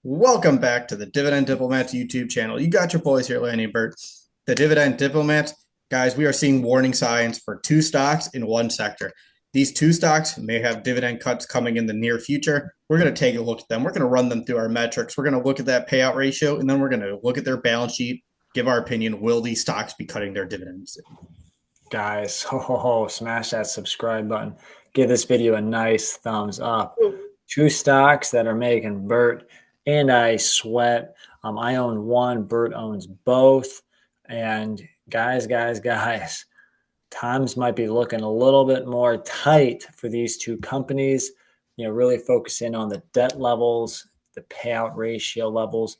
Welcome back to the Dividend Diplomats YouTube channel. You got your boys here, Lanny and Bert. The Dividend Diplomats, guys, we are seeing warning signs for two stocks in one sector. These two stocks may have dividend cuts coming in the near future. We're going to take a look at them. We're going to run them through our metrics. We're going to look at that payout ratio, and then we're going to look at their balance sheet, give our opinion. Will these stocks be cutting their dividends? Guys, smash that subscribe button. Give this video a nice thumbs up. Two stocks that are making Bert and I sweat. I own one, Bert owns both. And guys, times might be looking a little bit more tight for these two companies. Really focusing on the debt levels, the payout ratio levels,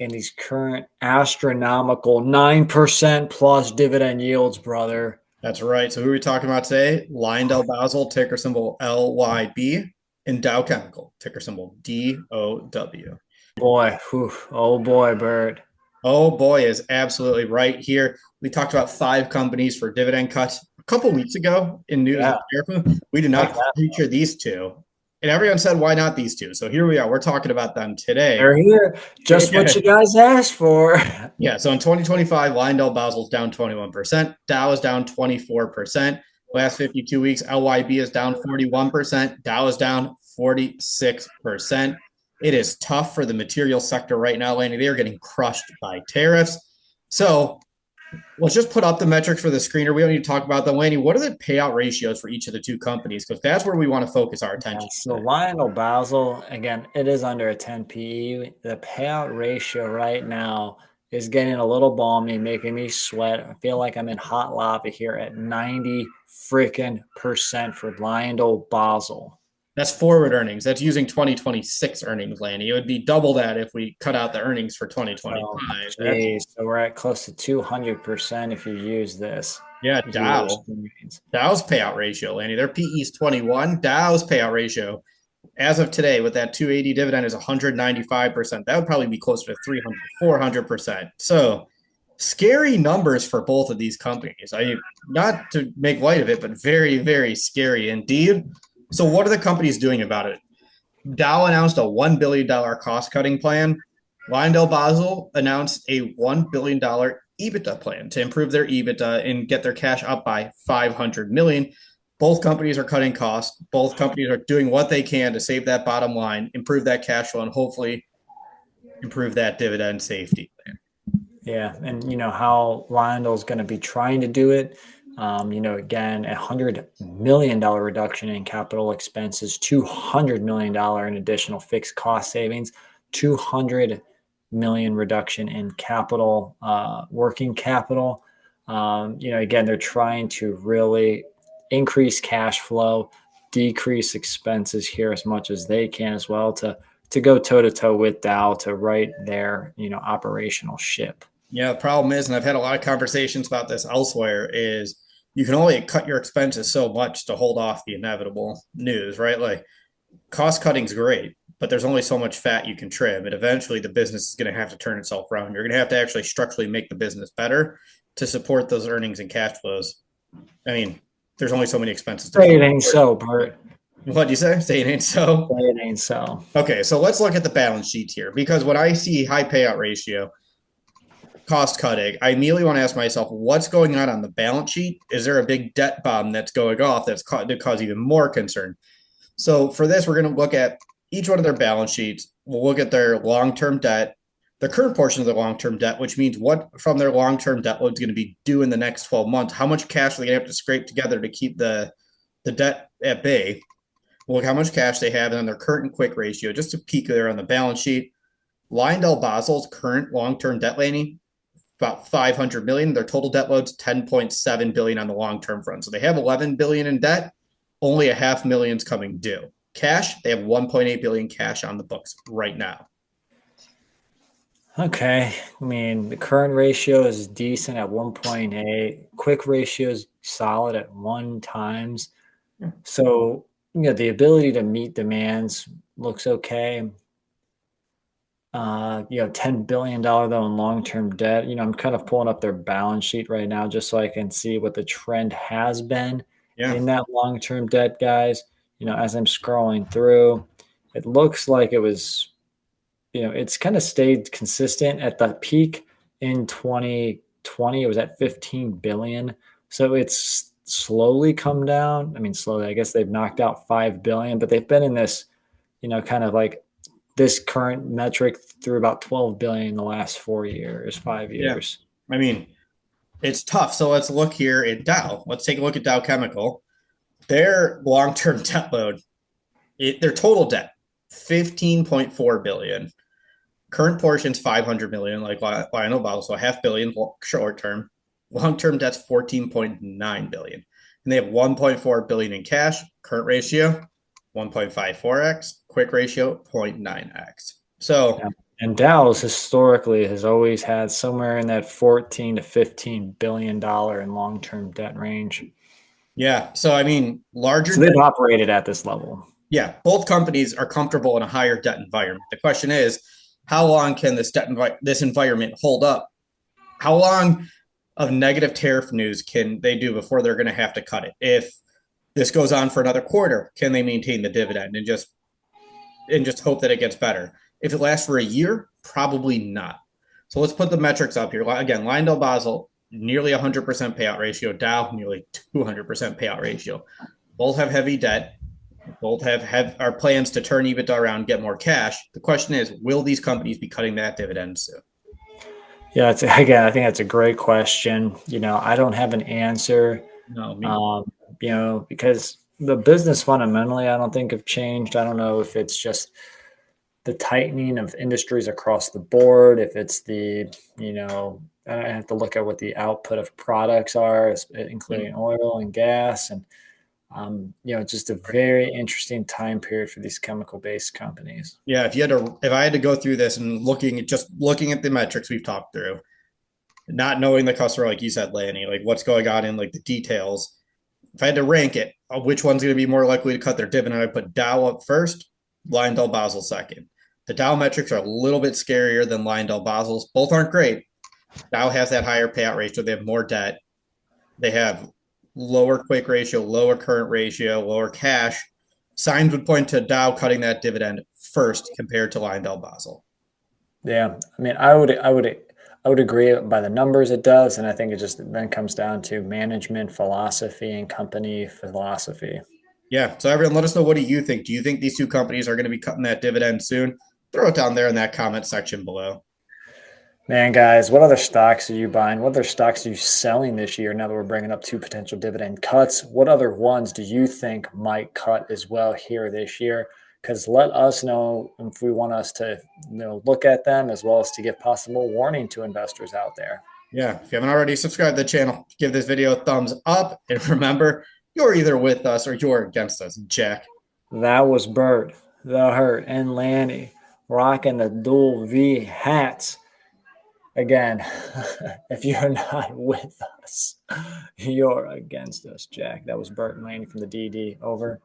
and these current astronomical 9% plus dividend yields, brother. That's right. So who are we talking about today? LyondellBasell, ticker symbol LYB, and Dow Chemical, ticker symbol DOW. Oh boy, Bert. Oh boy, is absolutely right here. We talked about five companies for dividend cuts a couple weeks ago in news Yeah, of America. We did like not that. feature these two. And everyone said, why not these two? So here we are. We're talking about them today. They're here. Just what you guys asked for. Yeah, so in 2025, LyondellBasell's down 21%, Dow is down 24%. Last 52 weeks, LYB is down 41%, Dow is down 46%. It is tough for the material sector right now, Lanny. They are getting crushed by tariffs. So let's just put up the metrics for the screener. We don't need to talk about them. Lanny, what are the payout ratios for each of the two companies? Because that's where we want to focus our Yeah, attention so today. Lionel Basel, again, it is under a 10 PE. The payout ratio right now is getting a little balmy, making me sweat. I feel like I'm in hot lava here at 90 freaking percent for Lionel Basel. That's forward earnings. That's using 2026 earnings, Lanny. It would be double that if we cut out the earnings for So, 2025. That's geez, so we're at close to 200% if you use this yeah, year's Dow. earnings. Dow's payout ratio, Lanny. Their PE is 21. Dow's payout ratio, as of today, with that 280 dividend, is 195%. That would probably be closer to 300, 400%. So scary numbers for both of these companies. I not to make light of it, but very, very scary indeed. So what are the companies doing about it? Dow announced a $1 billion cost cutting plan. LyondellBasell announced a $1 billion EBITDA plan to improve their EBITDA and get their cash up by 500 million. Both companies are cutting costs. Both companies are doing what they can to save that bottom line, improve that cash flow, and hopefully improve that dividend safety plan. Yeah, and you know how Lionel's going to be trying to do it. Again, $100 million reduction in capital expenses, $200 million in additional fixed cost savings, 200 million reduction in capital, working capital. Again, they're trying to really increase cash flow, decrease expenses here as much as they can as well to go toe to toe with Dow to right their operational ship. Yeah, the problem is, and I've had a lot of conversations about this elsewhere, is you can only cut your expenses so much to hold off the inevitable news, right? Like cost cutting's great, but there's only so much fat you can trim. And eventually the business is going to have to turn itself around. You're going to have to actually structurally make the business better to support those earnings and cash flows. I mean, there's only so many expenses to Say it cut. ain't so, Bert. What do you say? Say it ain't so. Say it ain't so. Okay, so let's look at the balance sheet here because when I see high payout ratio, cost cutting, I immediately want to ask myself, what's going on the balance sheet? Is there a big debt bomb that's going off that's to cause even more concern? So for this, we're going to look at each one of their balance sheets. We'll look at their long-term debt, the current portion of their long-term debt, which means what from their long-term debt load is going to be due in the next 12 months. How much cash are they going to have to scrape together to keep the debt at bay? We'll look how much cash they have and then their current and quick ratio, just to peek there on the balance sheet. LyondellBasell's current long-term debt, Laney, about 500 million. Their total debt load's 10.7 billion on the long-term front. So they have 11 billion in debt. Only a half million's coming due. Cash, they have 1.8 billion cash on the books right now. Okay. I mean, the current ratio is decent at 1.8. Quick ratio is solid at 1 times. So, the ability to meet demands looks okay. $10 billion though in long-term debt. I'm kind of pulling up their balance sheet right now just so I can see what the trend has been Yeah. in that long-term debt, guys. As I'm scrolling through, it looks like it was it's kind of stayed consistent. At the peak in 2020, it was at 15 billion. So it's slowly come down. I mean, slowly, I guess they've knocked out 5 billion, but they've been in this, kind of like this current metric through about 12 billion in the last 4 years, five Yeah. years. I mean, it's tough. So let's look here at Dow. Let's take a look at Dow Chemical. Their long-term debt load, their total debt, 15.4 billion. Current portion's 500 million, like Lionel Bell, so a half billion short term. Long term debt's 14.9 billion. And they have 1.4 billion in cash. Current ratio 1.54x. Quick ratio 0.9x. So Yeah. And Dow's historically has always had somewhere in that 14 to 15 billion dollar in long-term debt range. yeah, so I mean, larger So they've debt. operated at this level. Yeah, both companies are comfortable in a higher debt environment. The question is, how long can this environment hold up? How long of negative tariff news can they do before they're going to have to cut it? If this goes on for another quarter, can they maintain the dividend and just hope that it gets better? If it lasts for a year, probably not. So let's put the metrics up here. Again, Lyondell Basel, nearly 100% payout ratio. Dow, nearly 200% payout ratio. Both have heavy debt. Both have our plans to turn EBITDA around, get more cash. The question is, will these companies be cutting that dividend soon? Yeah, again, I think that's a great question. I don't have an answer. No, me. Um, because the business fundamentally, I don't think have changed. I don't know if it's just the tightening of industries across the board, if it's I have to look at what the output of products are, including oil and gas, and just a very interesting time period for these chemical-based companies. Yeah, if I had to go through this and looking at the metrics we've talked through, not knowing the customer, like you said, Lanny, like what's going on in like the details. If I had to rank it, which one's going to be more likely to cut their dividend, I'd put Dow up first, Lyondell Basel second. The Dow metrics are a little bit scarier than Lyondell Basel's. Both aren't great. Dow has that higher payout ratio. They have more debt. They have lower quick ratio, lower current ratio, lower cash. Signs would point to Dow cutting that dividend first compared to Lyondell Basel. Yeah, I mean, I would agree by the numbers it does, and I think it just then comes down to management philosophy and company philosophy. Yeah. So everyone, let us know, what do you think? Do you think these two companies are going to be cutting that dividend soon? Throw it down there in that comment section below. Man, guys, what other stocks are you buying? What other stocks are you selling this year now that we're bringing up two potential dividend cuts? What other ones do you think might cut as well here this year? Because let us know if we want us to look at them, as well as to give possible warning to investors out there. Yeah. If you haven't already subscribed to the channel, give this video a thumbs up. And remember, you're either with us or you're against us, Jack. That was Bert, the Hurt, and Lanny rocking the dual V hats. Again, if you're not with us, you're against us, Jack. That was Bert and Lanny from the DD. Over.